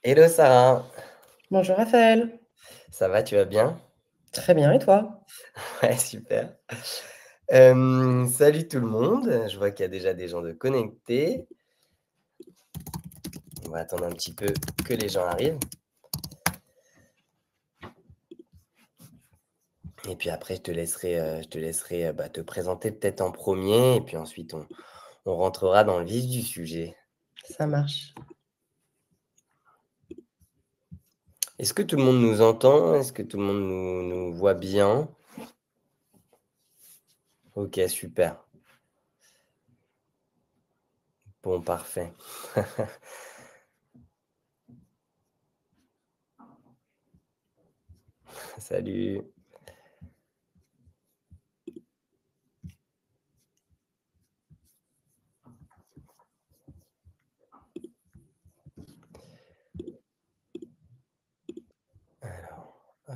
Hello Sarah, Bonjour Raphaël. ça va, tu vas bien? Très bien, et toi? Ouais, super. Salut tout le monde, je vois qu'il y a déjà des gens de connectés. On va attendre un petit peu que les gens arrivent. Et puis après, je te laisserai te présenter peut-être en premier, et puis ensuite on rentrera dans le vif du sujet. Ça marche. Est-ce que tout le monde nous entend? Est-ce que tout le monde nous voit bien? Ok, super. Bon, parfait. Salut. Alors, hop.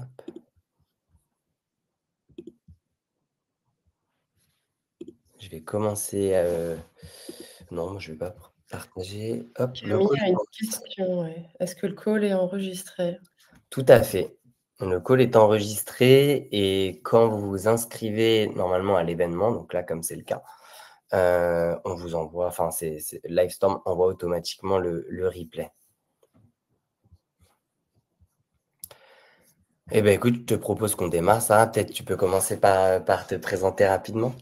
Je vais commencer. Non, je ne vais pas partager. Hop, le Camille call a est une enregistré. question, ouais. Est-ce que le call est enregistré? Tout à fait. Le call est enregistré et quand vous vous inscrivez normalement à l'événement, donc là, comme c'est le cas, on vous envoie, enfin, Livestorm envoie automatiquement le replay. Eh bien, écoute, je te propose qu'on démarre, Sarah. Peut-être tu peux commencer par te présenter rapidement.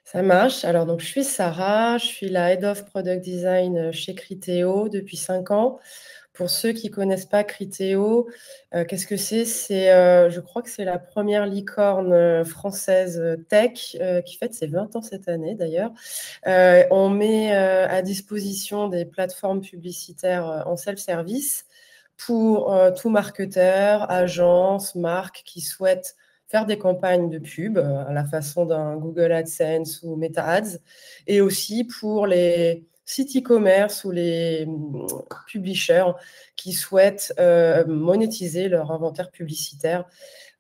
Ça marche. Alors, donc, je suis Sarah, je suis la Head of Product Design chez Criteo depuis 5 ans. Pour ceux qui ne connaissent pas Criteo, qu'est-ce que c'est? Je crois que c'est la première licorne française tech qui fête ses 20 ans cette année d'ailleurs. On met à disposition des plateformes publicitaires en self-service pour tout marketeur, agence, marque qui souhaite faire des campagnes de pub à la façon d'un Google AdSense ou Meta Ads, et aussi pour les sites e-commerce ou les publishers qui souhaitent monétiser leur inventaire publicitaire.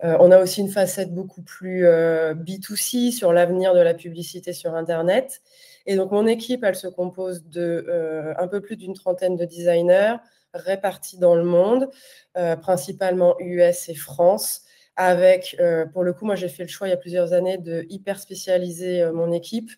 On a aussi une facette beaucoup plus B2C sur l'avenir de la publicité sur Internet. Et donc, mon équipe, elle se compose de un peu plus d'une trentaine de designers répartis dans le monde, principalement US et France, avec, pour le coup, moi, j'ai fait le choix il y a plusieurs années de hyper spécialiser mon équipe.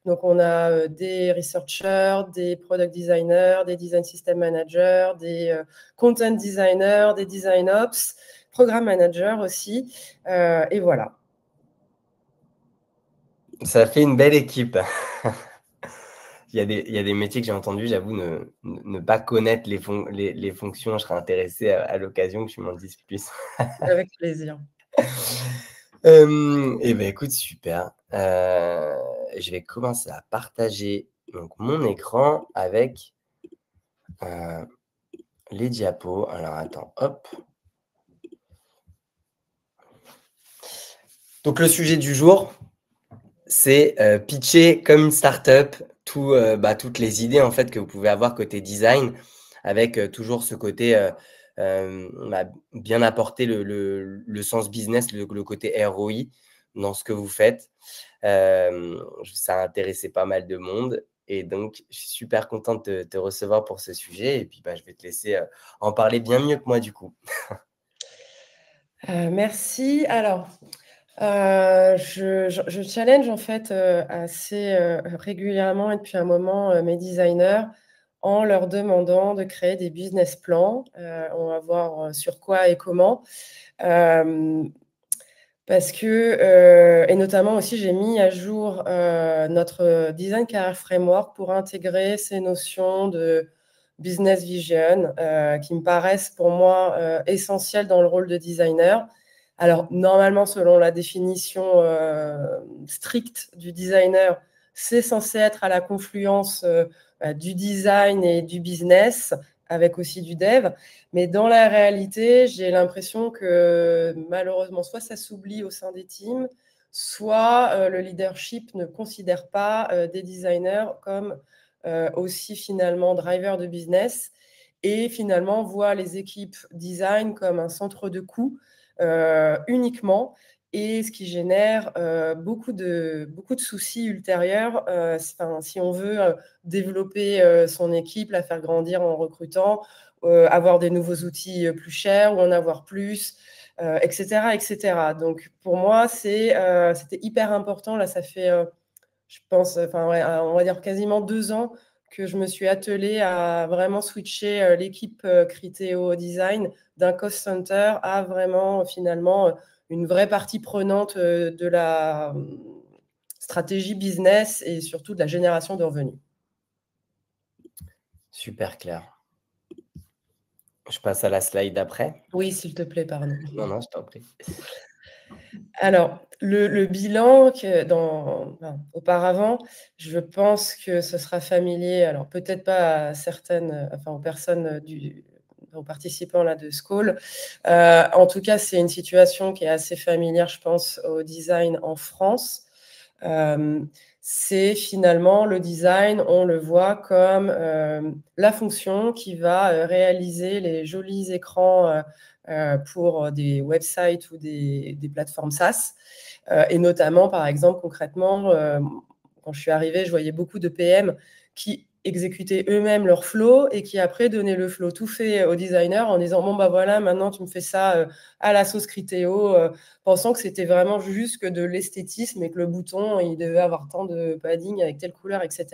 Donc, on a des researchers, des product designers, des design system managers, des content designers, des design ops, programme manager aussi. Et voilà. Ça fait une belle équipe. Il y a des métiers que j'ai entendus, j'avoue, ne pas connaître les fonctions. Je serais intéressé à l'occasion que tu m'en dises plus. Avec plaisir. Et ben écoute, super. Je vais commencer à partager donc mon écran avec les diapos. Alors attends, hop. Donc le sujet du jour, c'est pitcher comme une startup toutes les idées en fait que vous pouvez avoir côté design, avec toujours ce côté bien apporter le sens business, le côté ROI dans ce que vous faites. Ça a intéressé pas mal de monde et donc je suis super content de te recevoir pour ce sujet et puis, je vais te laisser, en parler bien mieux que moi du coup. Merci. Alors, je challenge en fait assez régulièrement et depuis un moment mes designers en leur demandant de créer des business plans. On va voir sur quoi et comment. Parce que, et notamment aussi, j'ai mis à jour notre Design Career Framework pour intégrer ces notions de business vision qui me paraissent pour moi essentielles dans le rôle de designer. Alors, normalement, selon la définition stricte du designer, c'est censé être à la confluence du design et du business, avec aussi du dev. Mais dans la réalité, j'ai l'impression que malheureusement, soit ça s'oublie au sein des teams, soit le leadership ne considère pas des designers comme aussi finalement drivers de business et finalement voit les équipes design comme un centre de coût uniquement, et ce qui génère beaucoup de soucis ultérieurs si on veut développer son équipe, la faire grandir en recrutant, avoir des nouveaux outils plus chers ou en avoir plus, etc., etc. Donc, pour moi, c'était hyper important. Là, ça fait, je pense, enfin, ouais, on va dire quasiment 2 ans que je me suis attelée à vraiment switcher l'équipe Criteo Design d'un cost center à vraiment, finalement, une vraie partie prenante de la stratégie business et surtout de la génération de revenus. Super clair. Je passe à la slide d'après. Oui, s'il te plaît, pardon. Non, non, je t'en prie. Alors, le bilan auparavant, je pense que ce sera familier, alors peut-être pas à certaines, enfin aux personnes aux participants là de ce call. En tout cas, c'est une situation qui est assez familière, je pense, au design en France. C'est finalement le design, on le voit comme la fonction qui va réaliser les jolis écrans pour des websites ou des plateformes SaaS. Et notamment, par exemple, concrètement, quand je suis arrivée, je voyais beaucoup de PM qui exécutaient eux-mêmes leur flow et qui après donnaient le flow tout fait au designer en disant bon bah voilà, maintenant tu me fais ça à la sauce Criteo, pensant que c'était vraiment juste que de l'esthétisme et que le bouton il devait avoir tant de padding avec telle couleur, etc.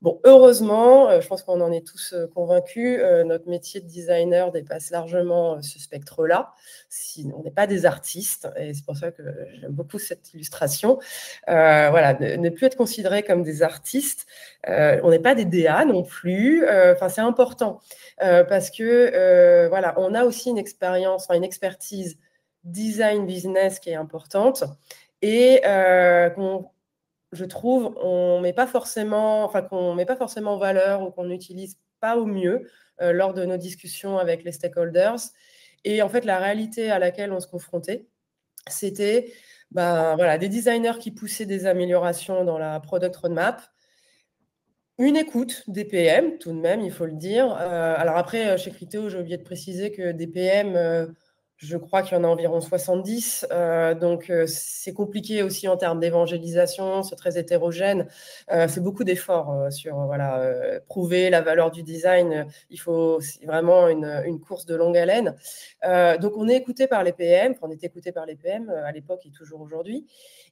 Bon, heureusement, je pense qu'on en est tous convaincus, notre métier de designer dépasse largement ce spectre-là. Si on n'est pas des artistes, et c'est pour ça que j'aime beaucoup cette illustration. Voilà, ne plus être considéré comme des artistes. On n'est pas des DA non plus. Enfin, c'est important parce que voilà, on a aussi une expérience, enfin une expertise design business qui est importante et je trouve, on met pas forcément, enfin, qu'on ne met pas forcément en valeur ou qu'on n'utilise pas au mieux lors de nos discussions avec les stakeholders. Et en fait, la réalité à laquelle on se confrontait, c'était voilà, des designers qui poussaient des améliorations dans la product roadmap, une écoute des PM, tout de même, il faut le dire. Alors après, chez Criteo, j'ai oublié de préciser que des PM, je crois qu'il y en a environ 70. Donc, c'est compliqué aussi en termes d'évangélisation, c'est très hétérogène. C'est beaucoup d'efforts sur voilà, prouver la valeur du design. C'est vraiment une course de longue haleine. Donc, on est écouté par les PM, on est écouté par les PM à l'époque et toujours aujourd'hui.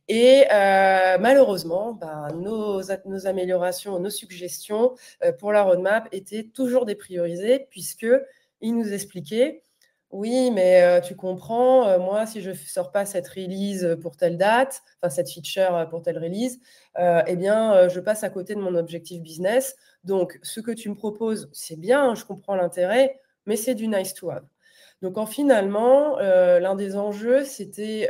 Et malheureusement, nos améliorations, nos suggestions pour la roadmap étaient toujours dépriorisées puisqu'ils nous expliquaient oui, mais tu comprends, moi, si je ne sors pas cette release pour telle date, enfin cette feature pour telle release, eh bien, je passe à côté de mon objectif business. Donc, ce que tu me proposes, c'est bien, je comprends l'intérêt, mais c'est du nice to have. Donc, finalement, l'un des enjeux, c'était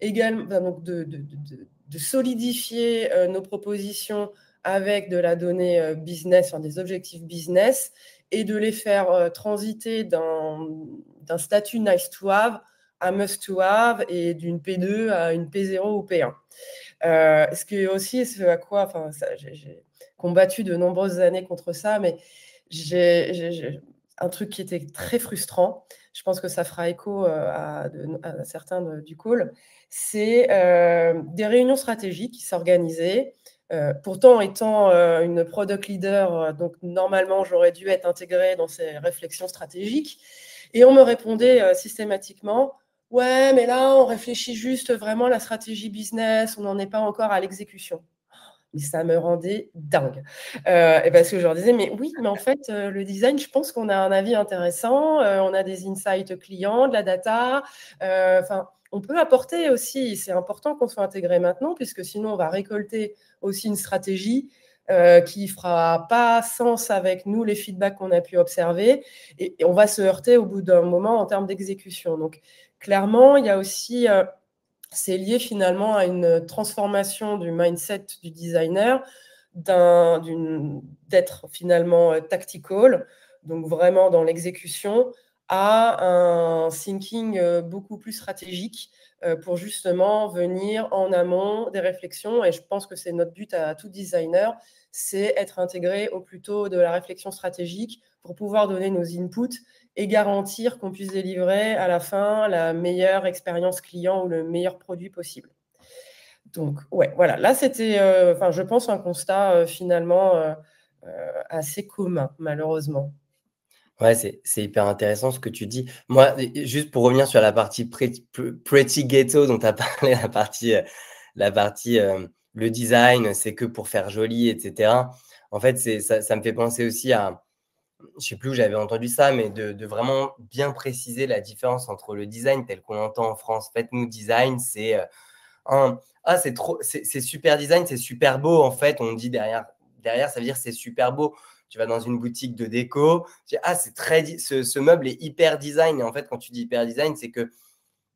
également donc de solidifier nos propositions avec de la donnée business, des objectifs business, et de les faire transiter d'un statut nice to have à must to have et d'une P2 à une P0 ou P1. Ce qui est aussi ce à quoi, j'ai combattu de nombreuses années contre ça, mais j'ai un truc qui était très frustrant. Je pense que ça fera écho à certains du call. C'est des réunions stratégiques qui s'organisaient. Pourtant, étant une product leader, donc normalement, j'aurais dû être intégrée dans ces réflexions stratégiques. Et on me répondait systématiquement, ouais, mais là, on réfléchit juste vraiment à la stratégie business, on n'en est pas encore à l'exécution. Mais ça me rendait dingue. Et parce que je leur disais, mais oui, mais en fait, le design, je pense qu'on a un avis intéressant, on a des insights clients, de la data. On peut apporter aussi, c'est important qu'on soit intégré maintenant, puisque sinon, on va récolter aussi une stratégie qui ne fera pas sens avec nous, les feedbacks qu'on a pu observer, et on va se heurter au bout d'un moment en termes d'exécution. Donc, clairement, il y a aussi... c'est lié finalement à une transformation du mindset du designer, d'être finalement tactical, donc vraiment dans l'exécution, à un thinking beaucoup plus stratégique pour justement venir en amont des réflexions. Et je pense que c'est notre but à tout designer, c'est être intégré au plus tôt de la réflexion stratégique pour pouvoir donner nos inputs et garantir qu'on puisse délivrer à la fin la meilleure expérience client ou le meilleur produit possible. Donc, ouais, voilà. Là, c'était, je pense, un constat finalement assez commun, malheureusement. Ouais, c'est hyper intéressant ce que tu dis. Moi, juste pour revenir sur la partie pretty ghetto dont tu as parlé, le design, c'est que pour faire joli, et cetera. En fait, ça me fait penser aussi à, je sais plus où j'avais entendu ça, mais de vraiment bien préciser la différence entre le design tel qu'on l'entend en France. Faites-nous design, c'est, «Ah, c'est super design, c'est super beau», en fait, on dit derrière, ça veut dire c'est super beau. Tu vas dans une boutique de déco, tu dis: «Ah, c'est très ce meuble est hyper design», et en fait, quand tu dis hyper design, c'est que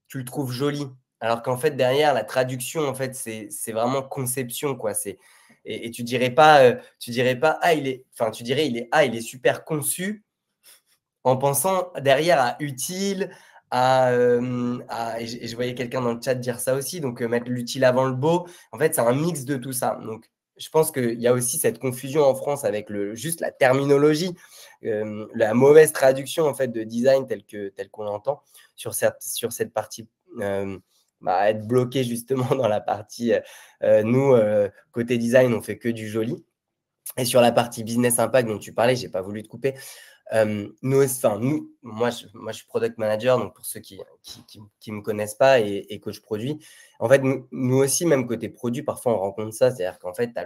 tu le trouves joli. Alors qu'en fait, derrière, la traduction, en fait, c'est vraiment conception, quoi. Et tu dirais pas: «Ah, il est», enfin, tu dirais: «Ah, il est super conçu», en pensant derrière à utile, et je voyais quelqu'un dans le chat dire ça aussi, donc mettre l'utile avant le beau. En fait, c'est un mix de tout ça. Donc je pense qu'il y a aussi cette confusion en France avec juste la terminologie, la mauvaise traduction en fait de design tel qu'on l'entend sur cette partie, être bloqué justement dans la partie, nous, côté design, on fait que du joli, et sur la partie business impact dont tu parlais, j'ai pas voulu te couper. Moi, je suis product manager, donc pour ceux qui me connaissent pas, et coach produit. En fait, nous aussi, même côté produit, parfois on rencontre ça. C'est-à-dire qu'en fait, tu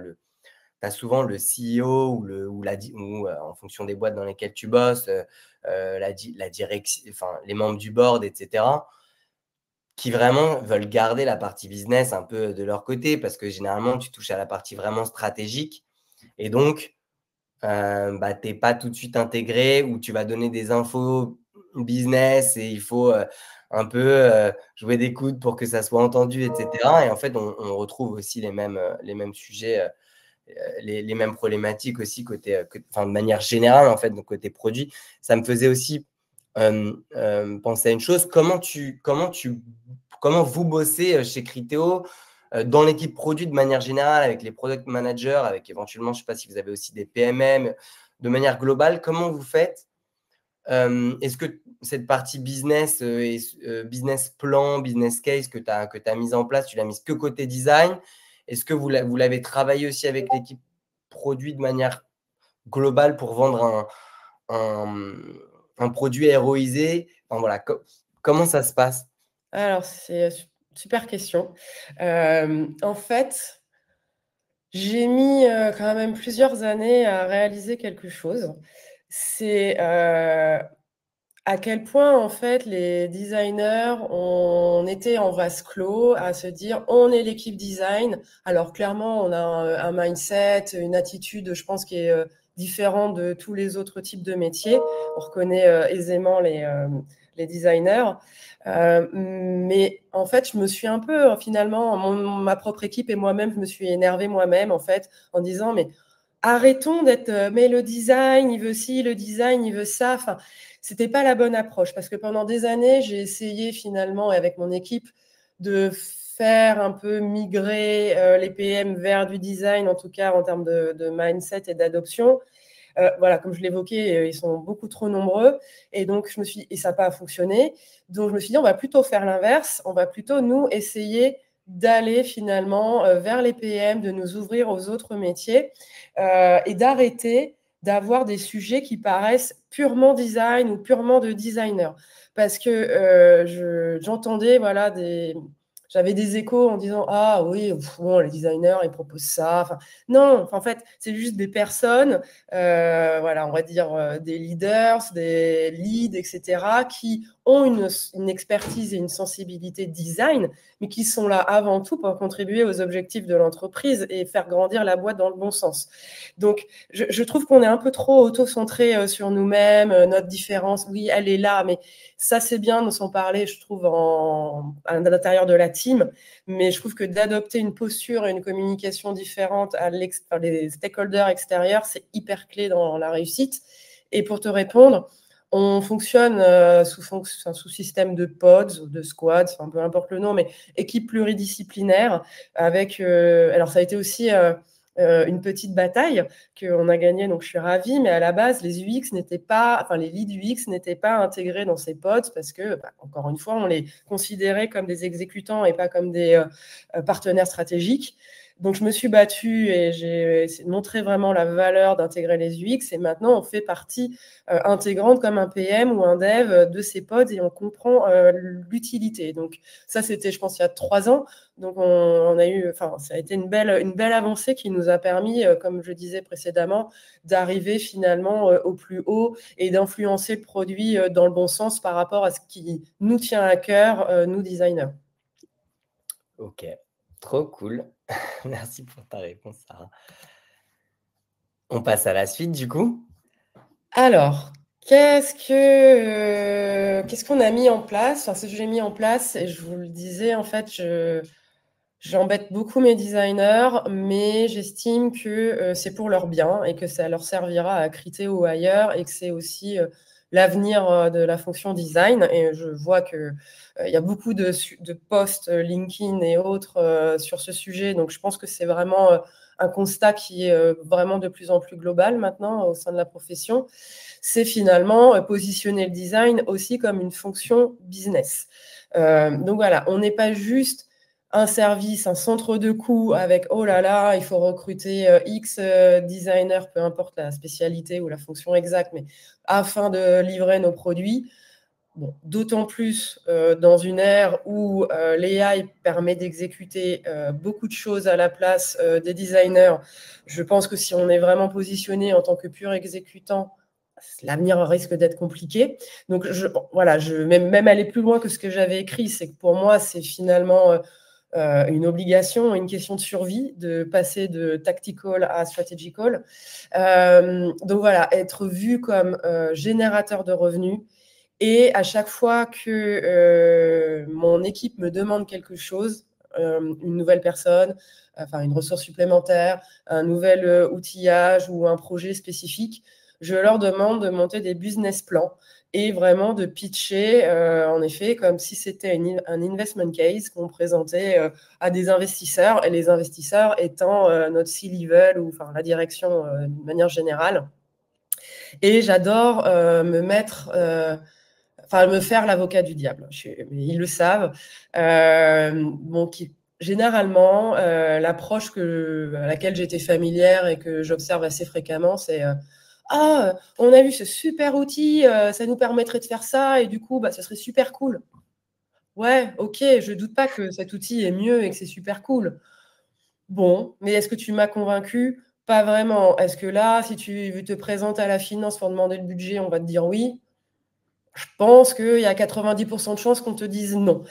as souvent le CEO ou en fonction des boîtes dans lesquelles tu bosses, la direction, enfin les membres du board, et cetera, qui vraiment veulent garder la partie business un peu de leur côté, parce que généralement, tu touches à la partie vraiment stratégique, et donc tu es pas tout de suite intégré, ou tu vas donner des infos business et il faut, un peu, jouer des coudes pour que ça soit entendu, et cetera, et en fait, on retrouve aussi les mêmes sujets, les mêmes problématiques aussi côté, enfin, de manière générale, en fait, donc côté produit. Ça me faisait aussi, penser à une chose. Comment vous bossez, chez Criteo, dans l'équipe produit de manière générale, avec les product managers, avec éventuellement, je ne sais pas si vous avez aussi des PMM, de manière globale, comment vous faites? Est-ce que cette partie business, business plan, business case que tu as mise en place, tu l'as mise que côté design? Est-ce que vous l'avez travaillé aussi avec l'équipe produit de manière globale pour vendre un, un produit héroïsé? Enfin, voilà, comment ça se passe? Alors c'est super question. En fait, j'ai mis, quand même plusieurs années à réaliser quelque chose. C'est, à quel point, en fait, les designers, on était en vase clos à se dire: «On est l'équipe design». Alors clairement, on a un mindset, une attitude, je pense, qui est, différent de tous les autres types de métiers. On reconnaît, aisément les designers. Mais en fait, je me suis un peu, finalement, ma propre équipe et moi-même, je me suis énervée moi-même, en fait, en disant: «Mais arrêtons d'être, mais le design, il veut ci, le design, il veut ça». Enfin, c'était pas la bonne approche, parce que pendant des années, j'ai essayé finalement, avec mon équipe, de faire un peu migrer, les PM vers du design, en tout cas en termes de mindset et d'adoption. Voilà, comme je l'évoquais, ils sont beaucoup trop nombreux, et donc et ça n'a pas fonctionné. Donc je me suis dit: «On va plutôt faire l'inverse, on va plutôt nous essayer d'aller finalement, vers les PM, de nous ouvrir aux autres métiers, et d'arrêter d'avoir des sujets qui paraissent purement design ou purement de designer». Parce que, j'entendais, voilà, j'avais des échos en disant: «Ah oui, bon, les designers, ils proposent ça». Enfin, non, en fait, c'est juste des personnes, voilà, on va dire, des leaders, des leads, et cetera, qui ont une expertise et une sensibilité design, mais qui sont là avant tout pour contribuer aux objectifs de l'entreprise et faire grandir la boîte dans le bon sens. Donc je trouve qu'on est un peu trop auto-centré, sur nous-mêmes, notre différence, oui, elle est là, mais ça, c'est bien de s'en parler, je trouve, à l'intérieur de la team, mais je trouve que d'adopter une posture et une communication différente par les stakeholders extérieurs, c'est hyper clé dans la réussite. Et pour te répondre, on fonctionne, sous système de pods ou de squads, enfin, peu importe le nom, mais équipe pluridisciplinaire avec, alors ça a été aussi, une petite bataille qu'on a gagnée, donc je suis ravie, mais à la base, les UX n'étaient pas, enfin les leads UX n'étaient pas intégrés dans ces pods parce que, encore une fois, on les considérait comme des exécutants et pas comme des partenaires stratégiques. Donc, je me suis battue et j'ai montré vraiment la valeur d'intégrer les UX. Et maintenant, on fait partie intégrante comme un PM ou un dev de ces pods et on comprend l'utilité. Donc, ça, c'était, je pense, il y a 3 ans. Donc, on a eu, enfin, ça a été une belle avancée qui nous a permis, comme je disais précédemment, d'arriver finalement au plus haut et d'influencer le produit dans le bon sens par rapport à ce qui nous tient à cœur, nous designers. Ok, trop cool. Merci pour ta réponse, Sarah. On passe à la suite, du coup. Alors, qu'est-ce qu'on a mis en place? Enfin, ce que j'ai mis en place, et je vous le disais, en fait, j'embête beaucoup mes designers, mais j'estime que c'est pour leur bien et que ça leur servira à Criteo ou ailleurs et que c'est aussi l'avenir de la fonction design. Et je vois qu'il y a beaucoup de posts LinkedIn et autres sur ce sujet. Donc, je pense que c'est vraiment un constat qui est vraiment de plus en plus global maintenant au sein de la profession. C'est finalement positionner le design aussi comme une fonction business. Donc voilà, on n'est pas juste un service, un centre de coût avec oh là là, il faut recruter X designers, peu importe la spécialité ou la fonction exacte, mais afin de livrer nos produits. Bon, d'autant plus dans une ère où l'AI permet d'exécuter beaucoup de choses à la place des designers. Je pense que si on est vraiment positionné en tant que pur exécutant, l'avenir risque d'être compliqué. Donc voilà, je même aller plus loin que ce que j'avais écrit, c'est que pour moi, c'est finalement une obligation, une question de survie, de passer de tactical à strategical. Donc voilà, être vu comme générateur de revenus. Et à chaque fois que mon équipe me demande quelque chose, une nouvelle personne, enfin une ressource supplémentaire, un nouvel outillage ou un projet spécifique, je leur demande de monter des business plans et vraiment de pitcher, en effet, comme si c'était un investment case qu'on présentait à des investisseurs, et les investisseurs étant notre C-level ou enfin, la direction d'une manière générale. Et j'adore me mettre... enfin, me faire l'avocat du diable. Ils le savent. Bon, généralement, l'approche à laquelle j'étais familière et que j'observe assez fréquemment, c'est ah, on a vu ce super outil, ça nous permettrait de faire ça, et du coup, bah, ça serait super cool. Ouais, ok, je doute pas que cet outil est mieux et que c'est super cool. Bon, mais est-ce que tu m'as convaincu? Pas vraiment. Est-ce que là, si tu te présentes à la finance pour demander le budget, on va te dire oui? Je pense qu'il y a 90% de chances qu'on te dise non.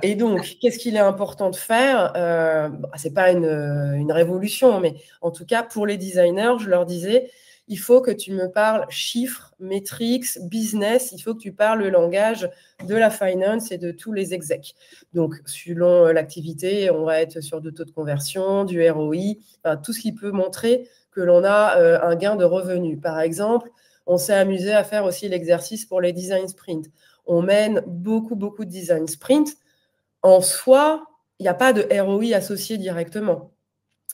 Et donc, qu'est-ce qu'il est important de faire? C'est pas une révolution, mais en tout cas, pour les designers, je leur disais, il faut que tu me parles chiffres, métriques, business, il faut que tu parles le langage de la finance et de tous les execs. Donc, selon l'activité, on va être sur de taux de conversion, du ROI, enfin, tout ce qui peut montrer que l'on a un gain de revenus. Par exemple, on s'est amusé à faire aussi l'exercice pour les design sprints. On mène beaucoup de design sprints. En soi, il n'y a pas de ROI associé directement.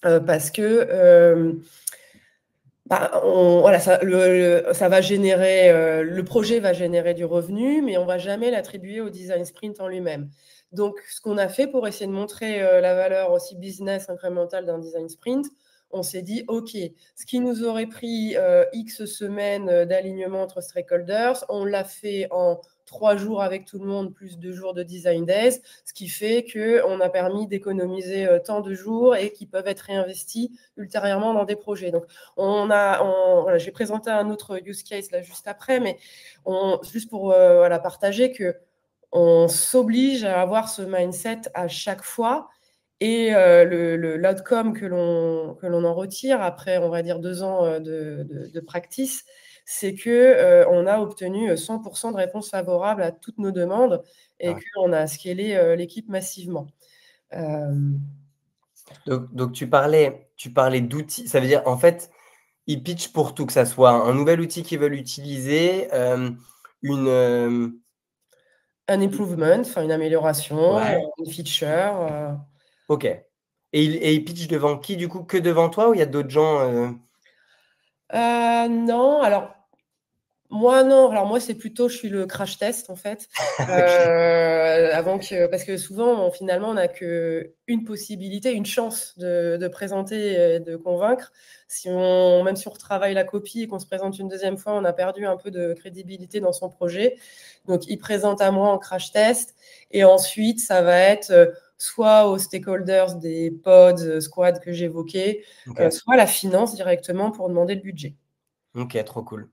Parce que voilà, ça va générer, le projet va générer du revenu, mais on ne va jamais l'attribuer au design sprint en lui-même. Donc, ce qu'on a fait pour essayer de montrer la valeur aussi business incrémentale d'un design sprint, on s'est dit, OK, ce qui nous aurait pris X semaines d'alignement entre stakeholders, on l'a fait en 3 jours avec tout le monde, plus 2 jours de design days, ce qui fait qu'on a permis d'économiser tant de jours et qui peuvent être réinvestis ultérieurement dans des projets. Donc, voilà, j'ai présenté un autre use case là juste après, mais juste pour voilà, partager que on s'oblige à avoir ce mindset à chaque fois. Et l'outcome que l'on en retire après, on va dire 2 ans de practice, c'est qu'on a obtenu 100% de réponses favorables à toutes nos demandes et Ouais. qu'on a scalé l'équipe massivement. Donc tu parlais d'outils. Ça veut dire, en fait, ils pitchent pour tout, que ça soit un nouvel outil qu'ils veulent utiliser, une, Un improvement, enfin une amélioration, ouais, une feature. OK. Et ils pitchent devant qui, du coup? Que devant toi ou il y a d'autres gens? Non, alors Moi, non. Alors, moi, c'est plutôt, je suis le crash test, en fait. Ok. Parce que souvent, finalement, on n'a qu'une possibilité, une chance de présenter et de convaincre. Même si on retravaille la copie et qu'on se présente une deuxième fois, on a perdu un peu de crédibilité dans son projet. Donc, il présente à moi en crash test. Et ensuite, ça va être soit aux stakeholders des pods, squads que j'évoquais, Ok. soit la finance directement pour demander le budget. Ok, trop cool.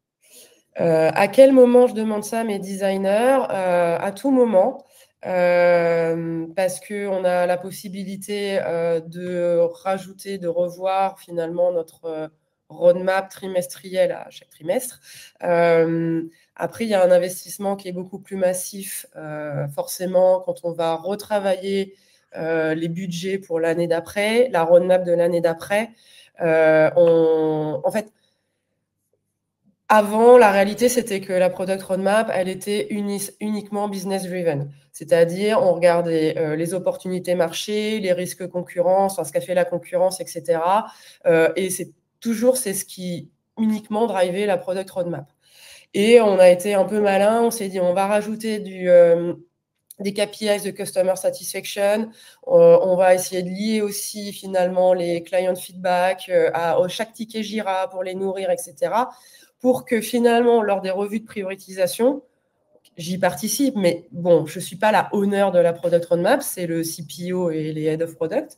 À quel moment je demande ça à mes designers? À tout moment, parce qu'on a la possibilité de rajouter, de revoir finalement notre roadmap trimestriel à chaque trimestre. Après, il y a un investissement qui est beaucoup plus massif, forcément, quand on va retravailler les budgets pour l'année d'après, la roadmap de l'année d'après. En fait, avant, la réalité, c'était que la product roadmap, elle était uniquement business driven. C'est-à-dire, on regardait les opportunités marché, les risques concurrence, enfin, ce qu'a fait la concurrence, etc. Et c'est ce qui uniquement drivait la product roadmap. Et on a été un peu malin, on s'est dit, on va rajouter des KPIs de customer satisfaction. On va essayer de lier aussi finalement les client feedback à chaque ticket Jira pour les nourrir, etc. Pour que finalement, lors des revues de priorisation, j'y participe, mais bon, je ne suis pas la owner de la product roadmap, c'est le CPO et les head of product.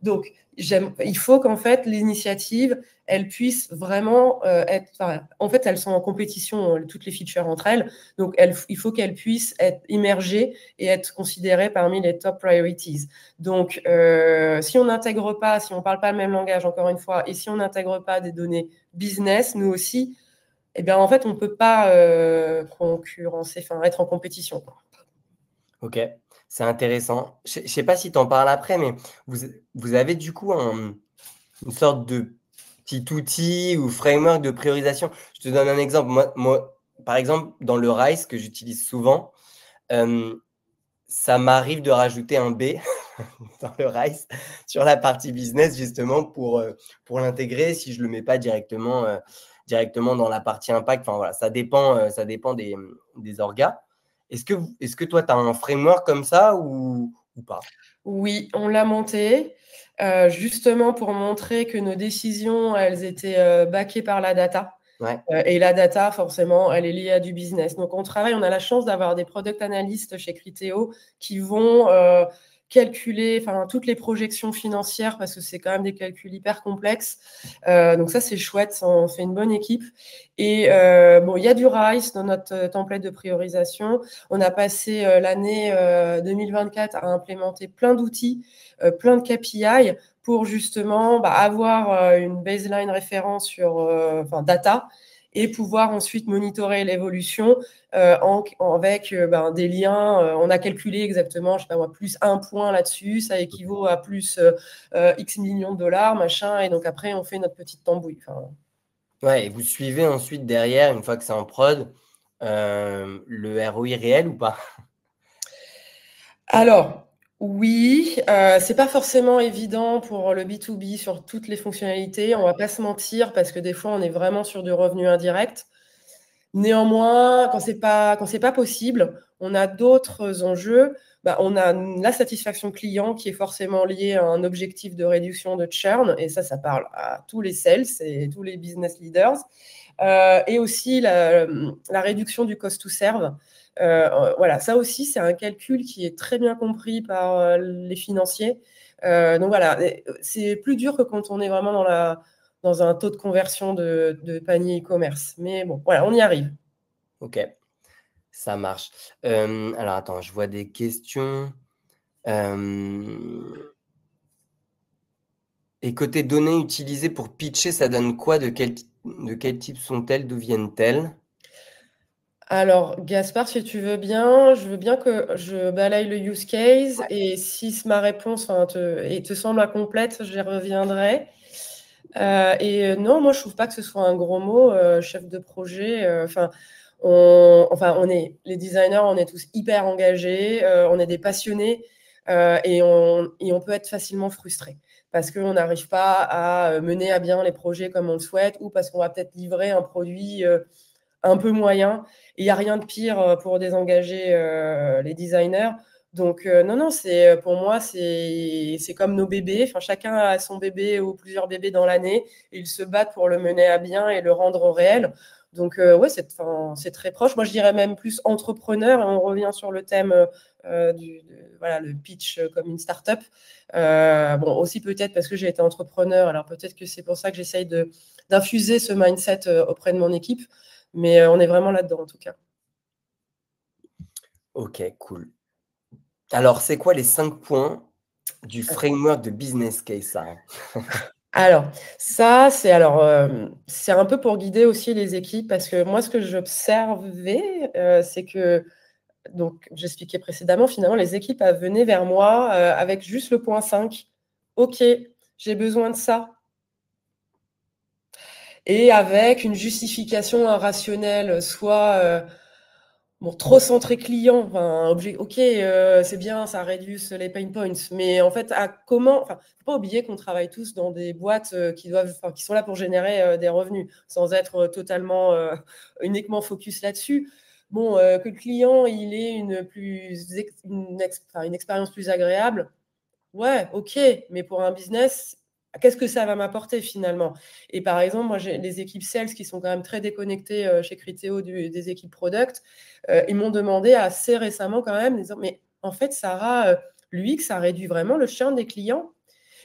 Donc, il faut qu'en fait, l'initiative, elle puisse vraiment être. Enfin, en fait, elles sont en compétition, toutes les features entre elles. Donc, il faut qu'elles puissent être immergées et être considérées parmi les top priorities. Donc, si on n'intègre pas, si on ne parle pas le même langage, encore une fois, et si on n'intègre pas des données business, nous aussi, eh bien, en fait, on ne peut pas concurrencer, enfin, être en compétition. Ok, c'est intéressant. Je ne sais pas si tu en parles après, mais vous avez du coup une sorte de petit outil ou framework de priorisation. Je te donne un exemple. Moi, par exemple, dans le RISE que j'utilise souvent, ça m'arrive de rajouter un B dans le RISE sur la partie business, justement, pour l'intégrer si je ne le mets pas directement dans la partie impact. Enfin, voilà, ça dépend des orgas. Est-ce que toi, tu as un framework comme ça ou pas? Oui, on l'a monté justement pour montrer que nos décisions, elles étaient backées par la data. Ouais. Et la data, forcément, elle est liée à du business. Donc, on a la chance d'avoir des product analysts chez Criteo qui vont calculer toutes les projections financières parce que c'est quand même des calculs hyper complexes. Donc, ça, c'est chouette. On fait une bonne équipe. Et bon, il y a du RISE dans notre template de priorisation. On a passé l'année 2024 à implémenter plein d'outils, plein de KPI pour justement avoir une baseline référence sur data et pouvoir ensuite monitorer l'évolution avec des liens. On a calculé exactement, je sais pas moi, plus 1 point là-dessus, ça équivaut à plus X millions de dollars, machin. Et donc après, on fait notre petite tambouille. Ouais, et vous suivez ensuite derrière, une fois que c'est en prod, le ROI réel ou pas? Alors, oui, c'est pas forcément évident pour le B2B sur toutes les fonctionnalités. On va pas se mentir parce que des fois, on est vraiment sur du revenu indirect. Néanmoins, quand c'est pas possible, on a d'autres enjeux. On a la satisfaction client qui est forcément liée à un objectif de réduction de churn, et ça parle à tous les sales et tous les business leaders. Et aussi la réduction du cost to serve. Voilà, ça aussi, c'est un calcul qui est très bien compris par les financiers. Donc voilà, c'est plus dur que quand on est vraiment dans un taux de conversion de panier e-commerce. Mais bon, voilà, on y arrive. Ok, ça marche. Alors attends, je vois des questions. Et côté données utilisées pour pitcher, ça donne quoi? De quel type sont-elles? D'où viennent-elles? Alors, Gaspard, si tu veux bien, je veux bien que je balaye le use case et si ma réponse te semble incomplète, j'y reviendrai. Non, moi, je trouve pas que ce soit un gros mot, chef de projet. Les designers, on est tous hyper engagés, on est des passionnés et on peut être facilement frustré parce qu'on n'arrive pas à mener à bien les projets comme on le souhaite ou parce qu'on va peut-être livrer un produit un peu moyen. Il n'y a rien de pire pour désengager les designers. Donc, non, pour moi, c'est comme nos bébés. Enfin, chacun a son bébé ou plusieurs bébés dans l'année. Et ils se battent pour le mener à bien et le rendre réel. Donc, ouais, c'est très proche. Moi, je dirais même plus entrepreneur. Et on revient sur le thème voilà, le pitch comme une start-up. Bon, aussi peut-être parce que j'ai été entrepreneur. Alors, peut-être que c'est pour ça que j'essaye d'infuser ce mindset auprès de mon équipe. Mais on est vraiment là-dedans, en tout cas. Ok, cool. Alors, c'est quoi les 5 points du framework de business case, Sarah? Alors, ça, c'est un peu pour guider aussi les équipes parce que moi, ce que j'observais, c'est que, donc, j'expliquais précédemment, finalement, les équipes venaient vers moi avec juste le point 5. OK, j'ai besoin de ça. Et avec une justification rationnelle, soit trop centré client, enfin, ok, c'est bien, ça réduit les pain points, mais en fait, faut pas oublier qu'on travaille tous dans des boîtes qui sont là pour générer des revenus, sans être totalement uniquement focus là-dessus. Bon, que le client il ait une expérience plus agréable, ouais, ok, mais pour un business, qu'est-ce que ça va m'apporter finalement? Et par exemple, moi, j'ai les équipes sales qui sont quand même très déconnectées chez Criteo des équipes product. Ils m'ont demandé assez récemment quand même, disant, mais en fait, Sarah, l'UX, ça réduit vraiment le churn des clients.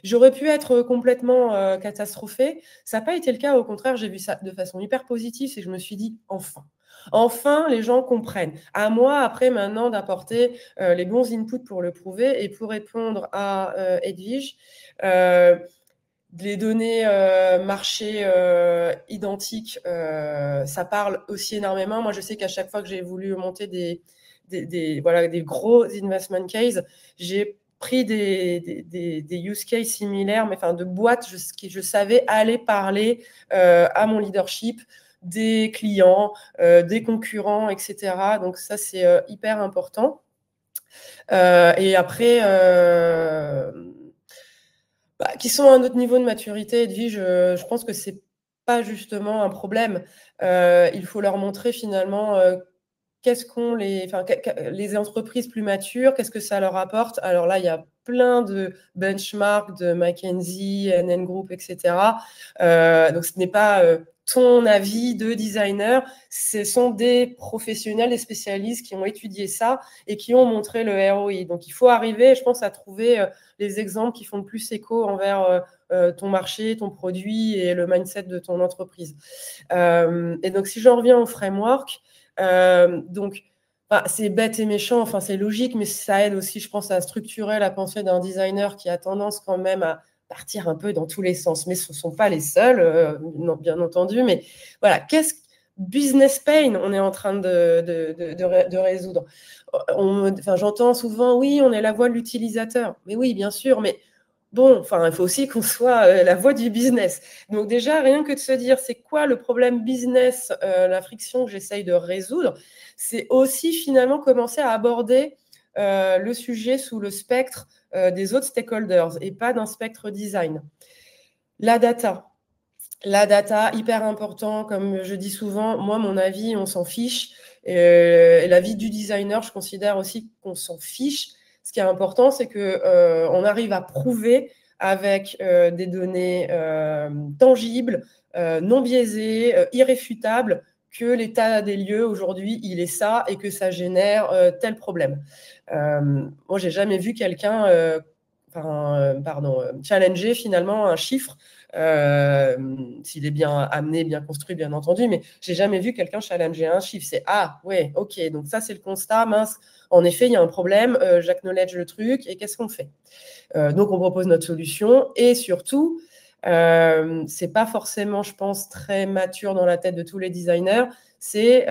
J'aurais pu être complètement catastrophée. Ça n'a pas été le cas. Au contraire, j'ai vu ça de façon hyper positive. C'est que je me suis dit, enfin. Enfin, les gens comprennent. À moi, après, maintenant, d'apporter les bons inputs pour le prouver et pour répondre à Edwige. Les données marché identiques, ça parle aussi énormément. Moi, je sais qu'à chaque fois que j'ai voulu monter des gros investment cases, j'ai pris des use cases similaires, mais enfin de boîtes qui je savais aller parler à mon leadership, des clients, des concurrents, etc. Donc ça, c'est hyper important. Et après, qui sont à un autre niveau de maturité et de vie, je pense que c'est pas justement un problème. Il faut leur montrer finalement qu'est-ce qu'ont les entreprises plus matures, qu'est-ce que ça leur apporte. Alors là, il y a plein de benchmarks de McKinsey, NN Group, etc. Donc ce n'est pas ton avis de designer, ce sont des professionnels, des spécialistes qui ont étudié ça et qui ont montré le ROI. Donc il faut arriver, je pense, à trouver les exemples qui font le plus écho envers ton marché, ton produit et le mindset de ton entreprise. Et donc si j'en reviens au framework, donc c'est bête et méchant, enfin c'est logique, mais ça aide aussi, je pense, à structurer la pensée d'un designer qui a tendance quand même à partir un peu dans tous les sens. Mais ce ne sont pas les seuls, non, bien entendu. Mais voilà, qu'est-ce business pain on est en train de résoudre? J'entends souvent, oui, on est la voix de l'utilisateur. Mais oui, bien sûr, mais bon, enfin, il faut aussi qu'on soit la voix du business. Donc déjà, rien que de se dire, c'est quoi le problème business, la friction que j'essaye de résoudre, c'est aussi finalement commencer à aborder le sujet sous le spectre des autres stakeholders et pas d'un spectre design. La data, hyper important, comme je dis souvent, moi, mon avis, on s'en fiche. L'avis du designer, je considère aussi qu'on s'en fiche. Ce qui est important, c'est qu'on arrive à prouver avec des données tangibles, non biaisées, irréfutables, que l'état des lieux aujourd'hui, il est ça et que ça génère tel problème. Moi, j'ai jamais vu quelqu'un challenger finalement un chiffre, s'il est bien amené, bien construit, bien entendu, mais j'ai jamais vu quelqu'un challenger un chiffre. C'est ouais, ok, donc ça c'est le constat, mince. En effet, il y a un problème, j'acknowledge le truc, et qu'est-ce qu'on fait? Donc on propose notre solution, et surtout, c'est pas forcément, je pense, très mature dans la tête de tous les designers, c'est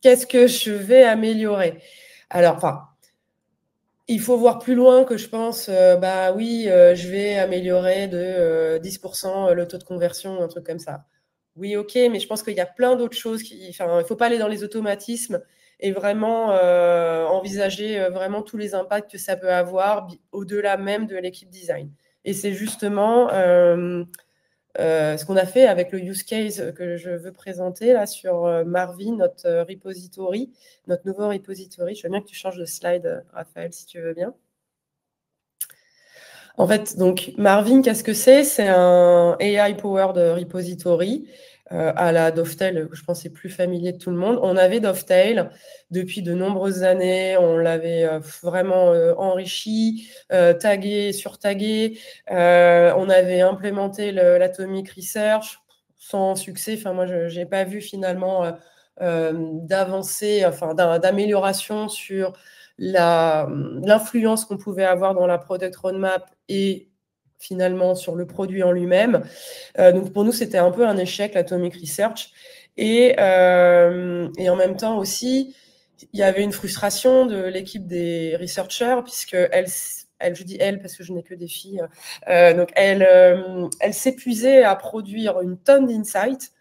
qu'est-ce que je vais améliorer? Alors, il faut voir plus loin que je pense, oui, je vais améliorer de 10% le taux de conversion, un truc comme ça. Oui, ok, mais je pense qu'il y a plein d'autres choses. Il ne faut pas aller dans les automatismes et vraiment envisager vraiment tous les impacts que ça peut avoir au-delà même de l'équipe design. Et c'est justement ce qu'on a fait avec le use case que je veux présenter là sur Marvin, notre repository, notre nouveau repository. Je veux bien que tu changes de slide, Raphaël, si tu veux bien. En fait, donc Marvin, qu'est-ce que c'est? C'est un AI-powered repository à la Dovetail, je pense c'est plus familier de tout le monde. On avait Dovetail depuis de nombreuses années, on l'avait vraiment enrichi, tagué, surtagué. On avait implémenté l'Atomic Research sans succès. Enfin, moi, je n'ai pas vu finalement d'avancée, enfin, d'amélioration sur l'influence qu'on pouvait avoir dans la product roadmap et finalement sur le produit en lui-même. Donc pour nous, c'était un peu un échec, l'Atomic Research. Et en même temps aussi, il y avait une frustration de l'équipe des researchers, puisque je dis elle parce que je n'ai que des filles, donc elle s'épuisait à produire une tonne d'insights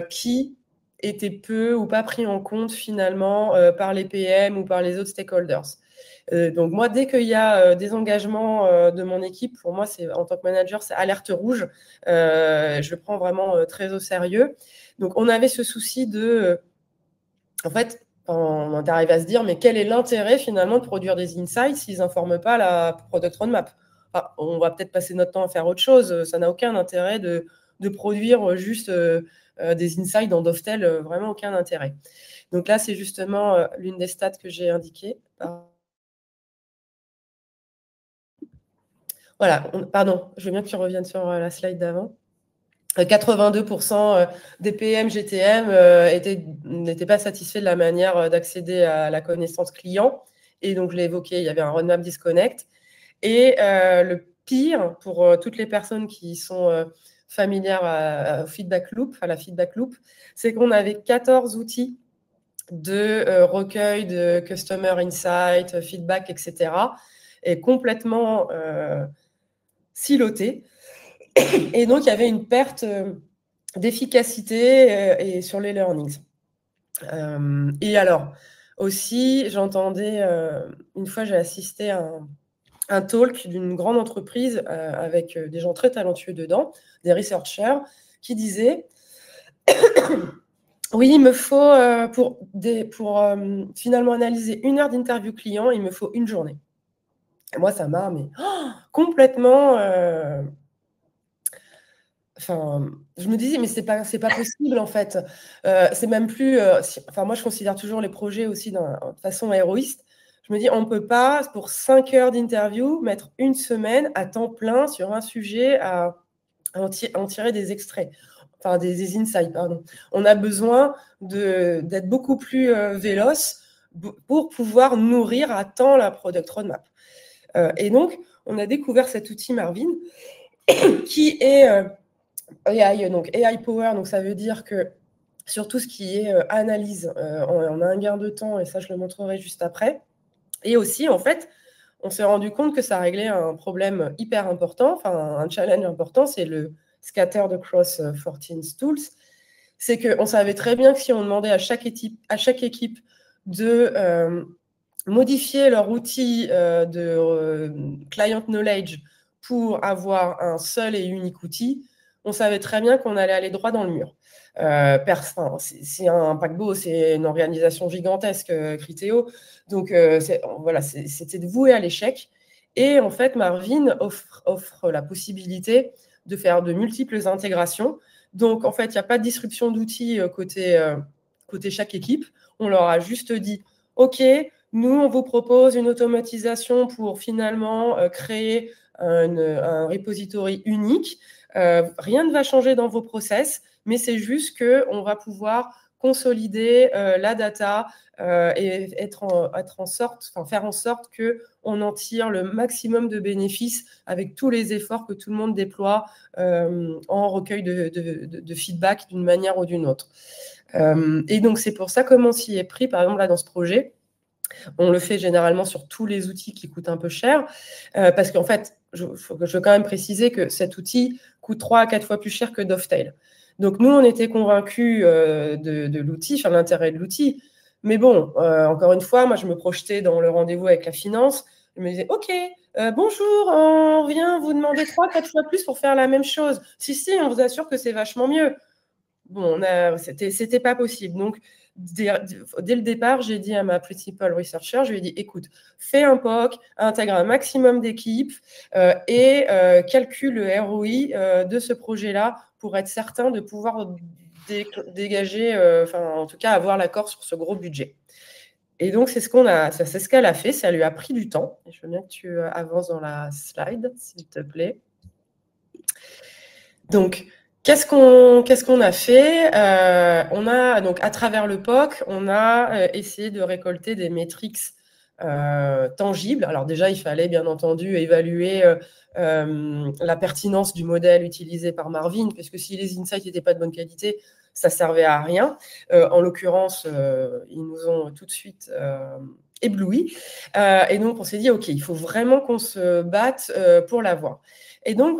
qui étaient peu ou pas pris en compte finalement par les PM ou par les autres stakeholders. Donc moi, dès qu'il y a des engagements de mon équipe, pour moi, en tant que manager, c'est alerte rouge. Je le prends vraiment très au sérieux. Donc on avait ce souci en fait, on arrive à se dire, mais quel est l'intérêt finalement de produire des insights s'ils n'informent pas la product roadmap? On va peut-être passer notre temps à faire autre chose. Ça n'a aucun intérêt de produire juste des insights dans Dovetail, vraiment aucun intérêt. Donc là, c'est justement l'une des stats que j'ai indiquées. Voilà, pardon, je veux bien que tu reviennes sur la slide d'avant. 82% des PM GTM n'étaient pas satisfaits de la manière d'accéder à la connaissance client. Et donc, je l'ai évoqué, il y avait un roadmap disconnect. Et le pire, pour toutes les personnes qui sont familières à la feedback loop, c'est qu'on avait 14 outils de recueil de customer insight, feedback, etc. et complètement silotés. Et donc, il y avait une perte d'efficacité et sur les learnings. Et alors, aussi, j'entendais, une fois, j'ai assisté à un talk d'une grande entreprise avec des gens très talentueux dedans, des researchers, qui disaient oui, il me faut, pour finalement analyser 1 heure d'interview client, il me faut 1 journée. Et moi, ça m'a complètement... Enfin, je me disais, mais c'est pas possible en fait. C'est même plus. Enfin, moi, je considère toujours les projets aussi de façon héroïste. Je me dis, on ne peut pas, pour 5 heures d'interview, mettre 1 semaine à temps plein sur un sujet à en tirer des extraits, enfin des insights, pardon. On a besoin d'être beaucoup plus véloce pour pouvoir nourrir à temps la product roadmap. Et donc, on a découvert cet outil Marvin qui est AI, donc AI Power, donc ça veut dire que sur tout ce qui est analyse, on a un gain de temps, et ça je le montrerai juste après. Et aussi, en fait, on s'est rendu compte que ça réglait un problème hyper important, enfin un challenge important, c'est le scattered across 14 tools. C'est qu'on savait très bien que si on demandait à chaque équipe de modifier leur outil de client knowledge pour avoir un seul et unique outil, on savait très bien qu'on allait aller droit dans le mur. C'est un paquebot, c'est une organisation gigantesque, Criteo. Donc, voilà, c'était voué à l'échec. Et en fait, Marvin offre la possibilité de faire de multiples intégrations. Donc, en fait, il n'y a pas de disruption d'outils côté chaque équipe. On leur a juste dit, OK, nous, on vous propose une automatisation pour finalement créer un repository unique. Rien ne va changer dans vos process, mais c'est juste qu'on va pouvoir consolider la data et faire en sorte qu'on en tire le maximum de bénéfices avec tous les efforts que tout le monde déploie en recueil de feedback d'une manière ou d'une autre. Et donc, c'est pour ça comment on s'y est pris, par exemple, là, dans ce projet. On le fait généralement sur tous les outils qui coûtent un peu cher, parce qu'en fait, je veux quand même préciser que cet outil coûte 3 à 4 fois plus cher que Dovetail. Donc, nous, on était convaincus de l'outil, enfin, l'intérêt de l'outil. Mais bon, encore une fois, moi, je me projetais dans le rendez-vous avec la finance. Il me disait, OK, bonjour, on vient vous demander 3-4 fois plus pour faire la même chose. Si, on vous assure que c'est vachement mieux. Bon, c'était pas possible. Donc, dès le départ, j'ai dit à ma principal researcher, je lui ai dit, écoute, fais un POC, intègre un maximum d'équipes et calcule le ROI de ce projet-là pour être certain de pouvoir dégager, en tout cas avoir l'accord sur ce gros budget. Et donc, c'est ce qu'elle a fait. Ça lui a pris du temps. Je veux bien que tu avances dans la slide, s'il te plaît. Donc, qu'est-ce qu'on a fait on a, donc, à travers le POC, on a essayé de récolter des métriques tangibles. Alors déjà, il fallait bien entendu évaluer la pertinence du modèle utilisé par Marvin, parce que si les insights n'étaient pas de bonne qualité, ça servait à rien. En l'occurrence, ils nous ont tout de suite éblouis. Et donc, on s'est dit, OK, il faut vraiment qu'on se batte pour l'avoir. Et donc,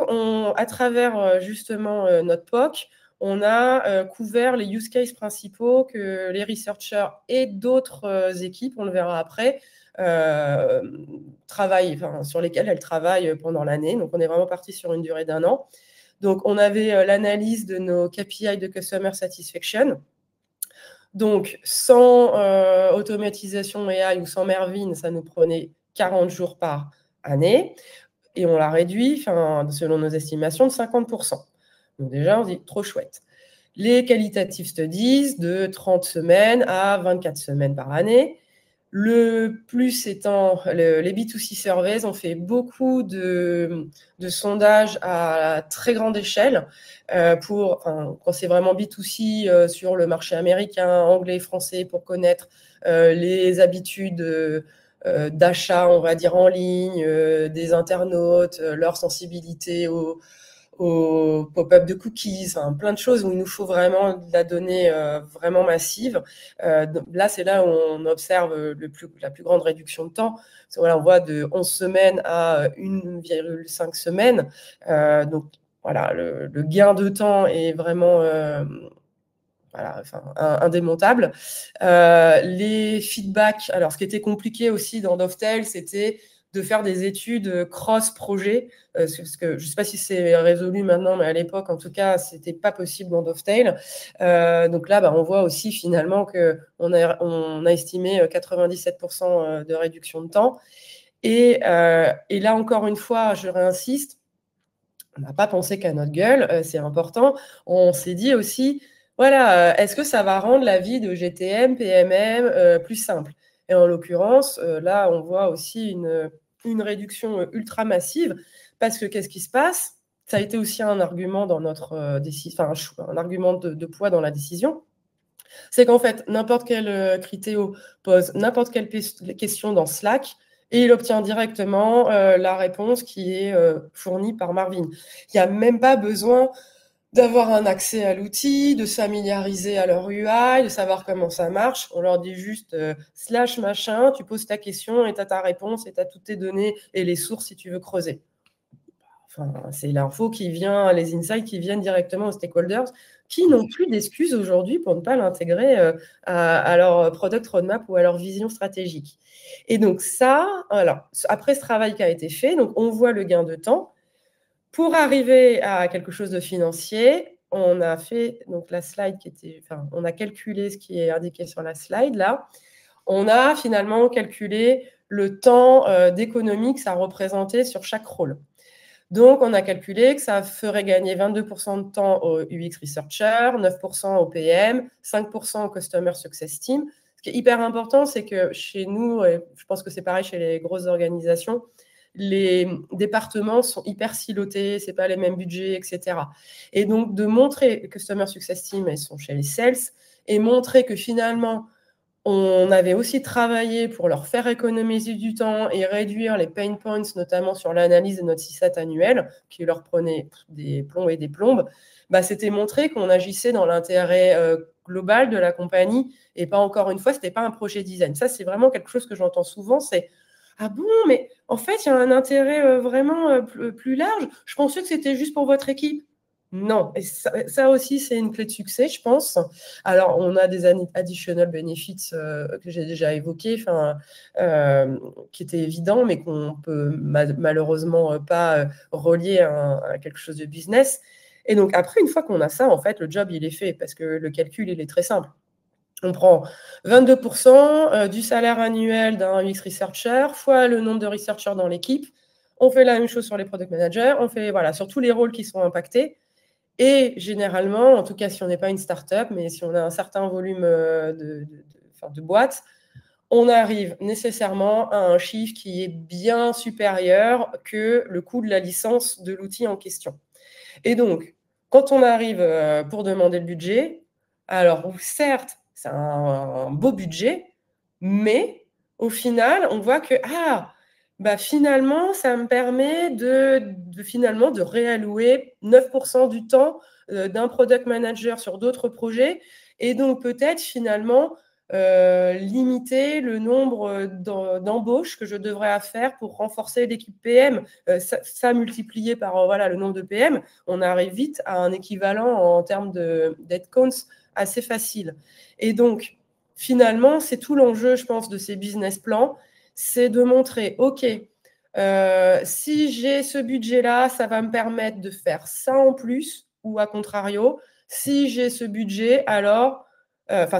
à travers justement notre POC, on a couvert les use cases principaux que les researchers et d'autres équipes, on le verra après, sur lesquels elles travaillent pendant l'année. Donc, on est vraiment parti sur une durée d'1 an. Donc, on avait l'analyse de nos KPI de Customer Satisfaction. Donc, sans automatisation AI ou sans Mervin, ça nous prenait 40 jours par année. Et on l'a réduit, selon nos estimations, de 50%. Donc déjà, on se dit, trop chouette. Les qualitative studies, de 30 semaines à 24 semaines par année. Le plus étant les B2C surveys, on fait beaucoup de sondages à très grande échelle quand c'est vraiment B2C sur le marché américain, anglais, français, pour connaître les habitudes d'achat, on va dire, en ligne, des internautes, leur sensibilité au pop-up de cookies, plein de choses où il nous faut vraiment de la donnée vraiment massive. Là, c'est là où on observe la plus grande réduction de temps. Voilà, on voit de 11 semaines à 1,5 semaines. Donc, voilà, le gain de temps est vraiment indémontable. Les feedbacks, alors ce qui était compliqué aussi dans Dovetail, c'était de faire des études cross-projet, parce que je ne sais pas si c'est résolu maintenant, mais à l'époque, en tout cas, ce n'était pas possible dans Dovetail. Donc là, on voit aussi finalement qu'on a estimé 97% de réduction de temps. Et là, encore une fois, je réinsiste, on n'a pas pensé qu'à notre gueule, c'est important. On s'est dit aussi, voilà, est-ce que ça va rendre la vie de GTM, PMM plus simple? Et en l'occurrence, là, on voit aussi une réduction ultra massive, parce que qu'est-ce qui se passe? Ça a été aussi un argument dans notre décision, un argument de poids dans la décision. C'est qu'en fait, n'importe quel Criteo pose n'importe quelle question dans Slack, et il obtient directement la réponse qui est fournie par Marvin. Il n'y a même pas besoin d'avoir un accès à l'outil, de se familiariser à leur UI, de savoir comment ça marche. On leur dit juste slash machin, tu poses ta question et tu as ta réponse et tu as toutes tes données et les sources si tu veux creuser. C'est l'info qui vient, les insights qui viennent directement aux stakeholders, qui n'ont plus d'excuses aujourd'hui pour ne pas l'intégrer à leur product roadmap ou à leur vision stratégique. Et donc ça, alors, après ce travail qui a été fait, donc on voit le gain de temps. Pour arriver à quelque chose de financier, on a fait donc la slide on a calculé ce qui est indiqué sur la slide là. On a finalement calculé le temps d'économie que ça représentait sur chaque rôle. Donc, on a calculé que ça ferait gagner 22% de temps au UX Researcher, 9% au PM, 5% au Customer Success Team. Ce qui est hyper important, c'est que chez nous, et je pense que c'est pareil chez les grosses organisations, les départements sont hyper silotés, ce n'est pas les mêmes budgets, etc. Et donc, de montrer que Customer Success Team, elles sont chez les sales, et montrer que finalement, on avait aussi travaillé pour leur faire économiser du temps et réduire les pain points, notamment sur l'analyse de notre CSAT annuel, qui leur prenait des plombs et des plombes. C'était montrer qu'on agissait dans l'intérêt global de la compagnie et pas, encore une fois, ce n'était pas un projet design. Ça, c'est vraiment quelque chose que j'entends souvent, c'est « Ah bon, mais en fait, il y a un intérêt vraiment plus large. Je pensais que c'était juste pour votre équipe. » Non, et ça aussi, c'est une clé de succès, je pense. Alors, on a des additional benefits que j'ai déjà évoqués, qui étaient évidents, mais qu'on peut malheureusement pas relier à quelque chose de business. Et donc, après, une fois qu'on a ça, en fait, le job, il est fait, parce que le calcul, il est très simple. On prend 22% du salaire annuel d'un UX researcher fois le nombre de researchers dans l'équipe. On fait la même chose sur les product managers, on fait sur tous les rôles qui sont impactés. Et généralement, en tout cas si on n'est pas une start-up, mais si on a un certain volume de boîte, on arrive nécessairement à un chiffre qui est bien supérieur que le coût de la licence de l'outil en question. Et donc, quand on arrive pour demander le budget, alors certes, c'est un beau budget, mais au final, on voit que finalement, ça me permet finalement de réallouer 9% du temps d'un product manager sur d'autres projets, et donc peut-être finalement limiter le nombre d'embauches que je devrais faire pour renforcer l'équipe PM. Ça multiplié par le nombre de PM, on arrive vite à un équivalent en termes d'headcounts assez facile. Et donc, finalement, c'est tout l'enjeu, je pense, de ces business plans, c'est de montrer, OK, si j'ai ce budget-là, ça va me permettre de faire ça en plus, ou à contrario, si j'ai ce budget, alors,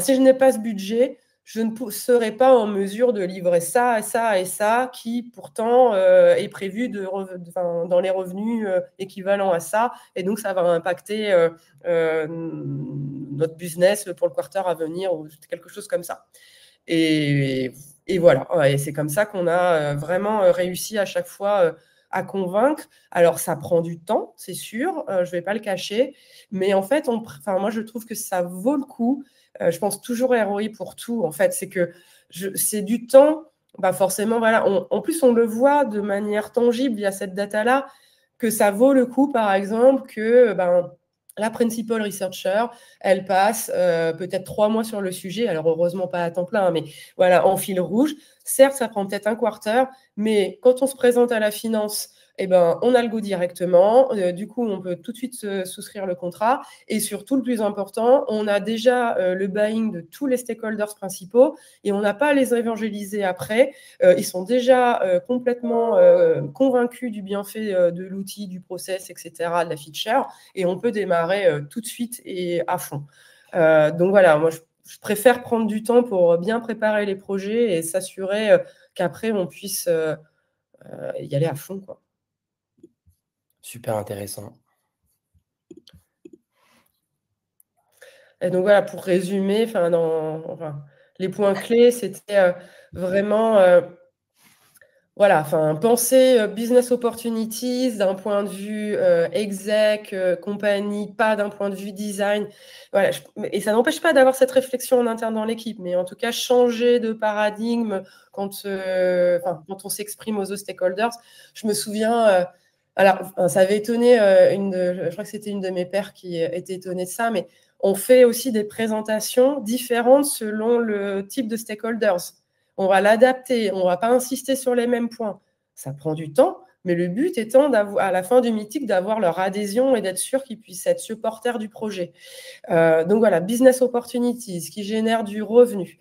si je n'ai pas ce budget, je ne serai pas en mesure de livrer ça, ça et ça, qui pourtant est prévu dans les revenus équivalents à ça. Et donc, ça va impacter notre business pour le quarter à venir ou quelque chose comme ça. Et voilà, et c'est comme ça qu'on a vraiment réussi à chaque fois à convaincre. Alors, ça prend du temps, c'est sûr, je ne vais pas le cacher, mais en fait, moi, je trouve que ça vaut le coup. Je pense toujours ROI pour tout, en fait, c'est que c'est du temps, forcément, en plus, on le voit de manière tangible via cette data-là, que ça vaut le coup, par exemple, que la principal researcher, elle passe peut-être 3 mois sur le sujet, alors heureusement pas à temps plein, mais en fil rouge. Certes, ça prend peut-être un quarter, mais quand on se présente à la finance, on a le go directement. Du coup, on peut tout de suite souscrire le contrat. Et surtout, le plus important, on a déjà le buying de tous les stakeholders principaux et on n'a pas à les évangéliser après. Ils sont déjà complètement convaincus du bienfait de l'outil, du process, etc., de la feature. Et on peut démarrer tout de suite et à fond. Donc voilà, moi, je préfère prendre du temps pour bien préparer les projets et s'assurer qu'après, on puisse y aller à fond, quoi. Super intéressant. Et donc voilà, pour résumer, les points clés, c'était vraiment penser business opportunities d'un point de vue exec, compagnie, pas d'un point de vue design. Voilà, et ça n'empêche pas d'avoir cette réflexion en interne dans l'équipe, mais en tout cas, changer de paradigme quand on s'exprime aux autres stakeholders. Je me souviens, ça avait étonné, je crois que c'était une de mes pairs qui était étonnée de ça, mais on fait aussi des présentations différentes selon le type de stakeholders. On va l'adapter, on ne va pas insister sur les mêmes points. Ça prend du temps, mais le but étant, à la fin du meeting, d'avoir leur adhésion et d'être sûr qu'ils puissent être supporters du projet. Donc voilà, business opportunities qui génèrent du revenu,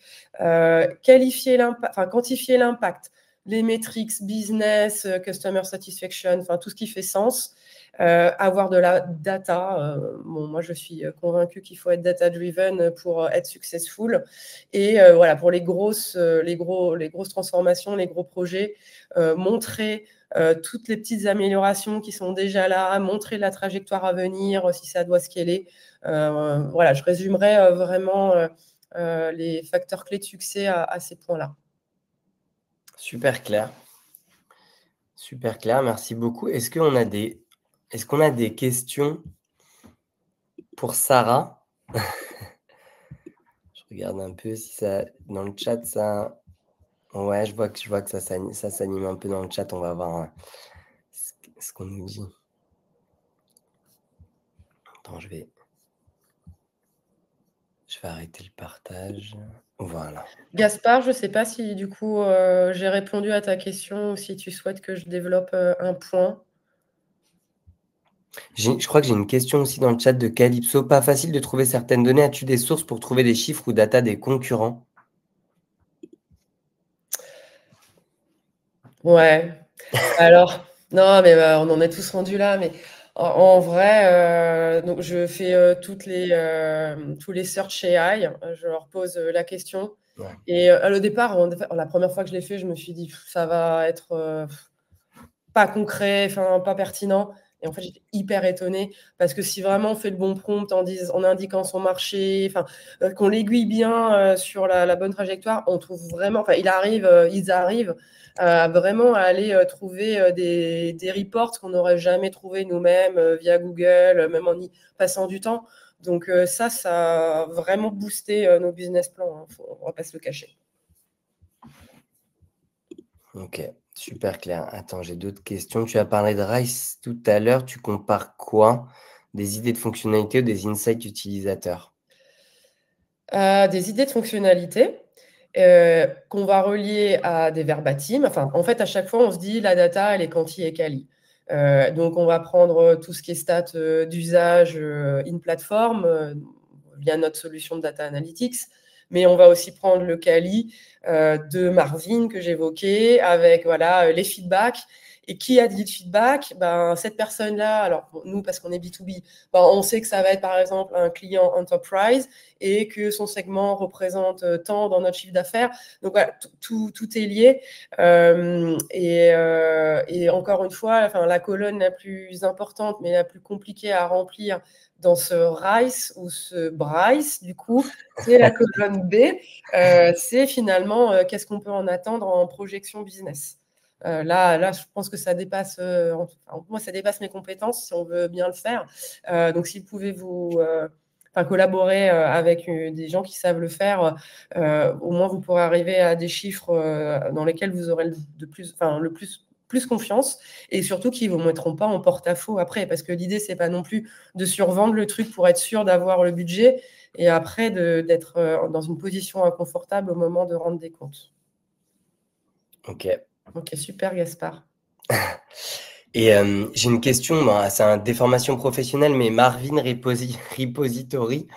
quantifier l'impact, les métriques business, customer satisfaction, tout ce qui fait sens. Avoir de la data. Moi, je suis convaincue qu'il faut être data-driven pour être successful. Et pour les grosses transformations, les gros projets, montrer toutes les petites améliorations qui sont déjà là, montrer la trajectoire à venir si ça doit scaler. Je résumerai vraiment les facteurs clés de succès à ces points-là. Super clair. Super clair, merci beaucoup. Est-ce qu'on a des questions pour Sarah? Je regarde un peu si ça dans le chat, ça. Ouais, je vois que ça s'anime un peu dans le chat. On va voir ce qu'on nous dit. Attends, je vais arrêter le partage. Voilà. Gaspard, je ne sais pas si du coup j'ai répondu à ta question ou si tu souhaites que je développe un point. Je crois que j'ai une question aussi dans le chat de Calypso. Pas facile de trouver certaines données. As-tu des sources pour trouver des chiffres ou data des concurrents? Ouais. Alors, non, mais on en est tous rendus là, mais en vrai, donc je fais tous les search AI. Je leur pose la question. Ouais. Et au départ, la première fois que je l'ai fait, je me suis dit, ça va être pas concret, enfin pas pertinent. Et en fait, j'étais hyper étonnée parce que si vraiment on fait le bon prompt en indiquant son marché, enfin qu'on l'aiguille bien sur la bonne trajectoire, on trouve vraiment, enfin ils arrivent vraiment à aller trouver des reports qu'on n'aurait jamais trouvé nous-mêmes via Google, même en y passant du temps. Donc ça a vraiment boosté nos business plans, hein, on va pas se le cacher. Ok, super clair. Attends, j'ai d'autres questions. Tu as parlé de Rice tout à l'heure. Tu compares quoi? Des idées de fonctionnalité ou des insights utilisateurs? Des idées de fonctionnalités qu'on va relier à des verbatims. Enfin, en fait, à chaque fois, on se dit la data, elle est quanti et quali. Donc, on va prendre tout ce qui est stats d'usage in platform via notre solution de data analytics, mais on va aussi prendre le quali de Marvin que j'évoquais avec voilà, les feedbacks. Et qui a dit le feedback? Ben, cette personne-là, alors nous, parce qu'on est B2B, ben, on sait que ça va être par exemple un client enterprise et que son segment représente tant dans notre chiffre d'affaires. Donc voilà, tout est lié. Et encore une fois, enfin, la colonne la plus importante, mais la plus compliquée à remplir dans ce RICE ou ce BRICE, du coup, c'est la colonne B. C'est finalement qu'est-ce qu'on peut en attendre en projection business. Là, je pense que ça dépasse, moi, ça dépasse mes compétences si on veut bien le faire. Donc, si vous pouvez collaborer avec des gens qui savent le faire, au moins vous pourrez arriver à des chiffres dans lesquels vous aurez plus confiance et surtout qui ne vous mettront pas en porte-à-faux après. Parce que l'idée, c'est pas non plus de survendre le truc pour être sûr d'avoir le budget et après d'être dans une position inconfortable au moment de rendre des comptes. Ok. Ok, super Gaspard. Et j'ai une question, c'est une déformation professionnelle, mais Marvin Repository,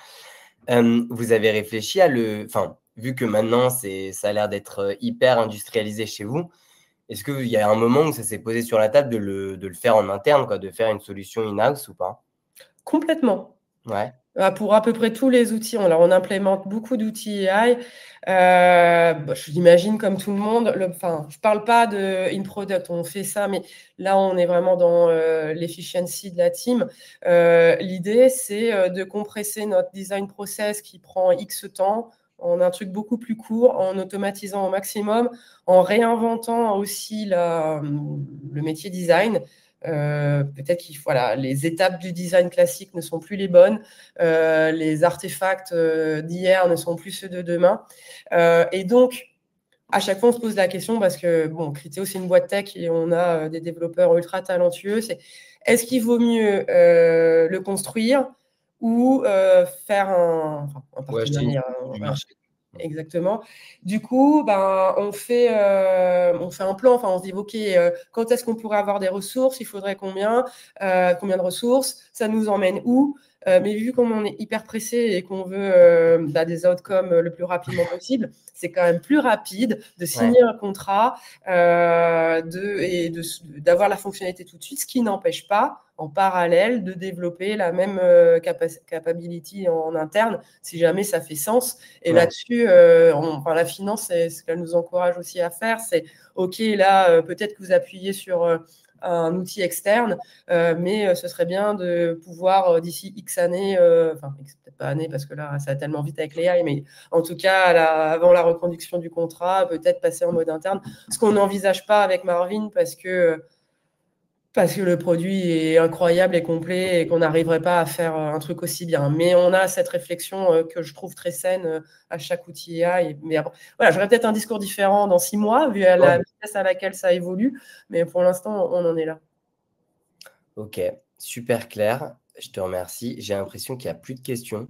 vous avez réfléchi à enfin, vu que maintenant ça a l'air d'être hyper industrialisé chez vous, est-ce qu'il y a un moment où ça s'est posé sur la table de le faire en interne, quoi, de faire une solution in-house ou pas? Complètement. Ouais. Pour à peu près tous les outils, on implémente beaucoup d'outils AI. Je l'imagine comme tout le monde. Je parle pas de in-product, on fait ça, mais là, on est vraiment dans l'efficiency de la team. L'idée, c'est de compresser notre design process qui prend X temps en un truc beaucoup plus court, en automatisant au maximum, en réinventant aussi le métier design. Peut-être que les étapes du design classique ne sont plus les bonnes. Les artefacts d'hier ne sont plus ceux de demain. Et donc, à chaque fois, on se pose la question parce que, bon, Criteo, c'est une boîte tech et on a des développeurs ultra talentueux. Est-ce qu'il vaut mieux le construire ou faire un Ouais, acheter partenariat? du Voilà. marché. Exactement. Du coup, on fait un plan. Enfin, on se dit, OK, quand est-ce qu'on pourrait avoir des ressources? Il faudrait combien? Combien de ressources? Ça nous emmène où? Mais vu qu'on est hyper pressé et qu'on veut des outcomes le plus rapidement possible, c'est quand même plus rapide de Ouais. signer un contrat et d'avoir la fonctionnalité tout de suite, ce qui n'empêche pas en parallèle de développer la même capability en interne, si jamais ça fait sens. Et Ouais. là-dessus, la finance, c'est ce qu'elle nous encourage aussi à faire, c'est OK, là, peut-être que vous appuyez sur un outil externe, mais ce serait bien de pouvoir, d'ici X années, peut-être pas années, parce que là, ça va tellement vite avec les AI, mais en tout cas, avant la reconduction du contrat, peut-être passer en mode interne, ce qu'on n'envisage pas avec Marvin, parce que le produit est incroyable et complet et qu'on n'arriverait pas à faire un truc aussi bien. Mais on a cette réflexion que je trouve très saine à chaque outil AI. Mais voilà, j'aurais peut-être un discours différent dans 6 mois, vu à la vitesse à laquelle ça évolue. Mais pour l'instant, on en est là. Ok, super clair. Je te remercie. J'ai l'impression qu'il n'y a plus de questions.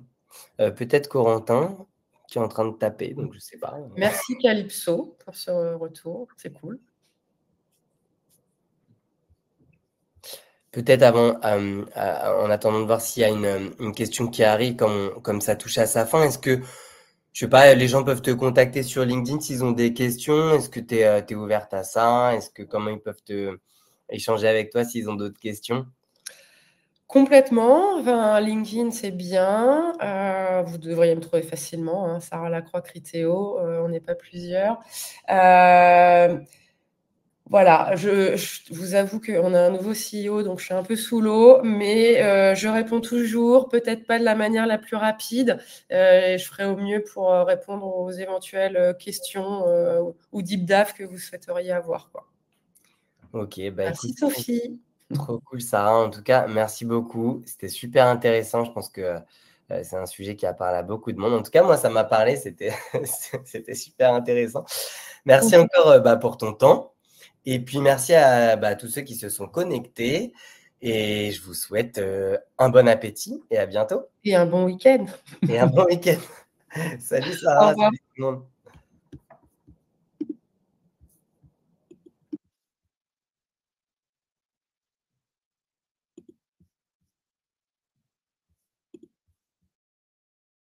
Peut-être Corentin qui est en train de taper, donc je ne sais pas. Merci Calypso pour ce retour. C'est cool. Peut-être avant, en attendant de voir s'il y a une question qui arrive, comme ça touche à sa fin, est-ce que, je sais pas, les gens peuvent te contacter sur LinkedIn s'ils ont des questions? Est-ce que tu es ouverte à ça? Comment ils peuvent échanger avec toi s'ils ont d'autres questions? Complètement, enfin, LinkedIn, c'est bien, vous devriez me trouver facilement, hein, Sarah Lacroix Criteo, on n'est pas plusieurs. Voilà, je vous avoue qu'on a un nouveau CEO, donc je suis un peu sous l'eau, mais je réponds toujours, peut-être pas de la manière la plus rapide, et je ferai au mieux pour répondre aux éventuelles questions ou deep dive que vous souhaiteriez avoir, quoi. Ok, bah Merci écoute, Sophie. trop cool, Sarah. En tout cas, merci beaucoup. C'était super intéressant. Je pense que c'est un sujet qui a parlé à beaucoup de monde. En tout cas, moi, ça m'a parlé. C'était c'était super intéressant. Merci encore pour ton temps. Et puis, merci à tous ceux qui se sont connectés. Et je vous souhaite un bon appétit et à bientôt. Et un bon week-end. Et un bon week-end. Salut Au Sarah, revoir. salut tout le monde.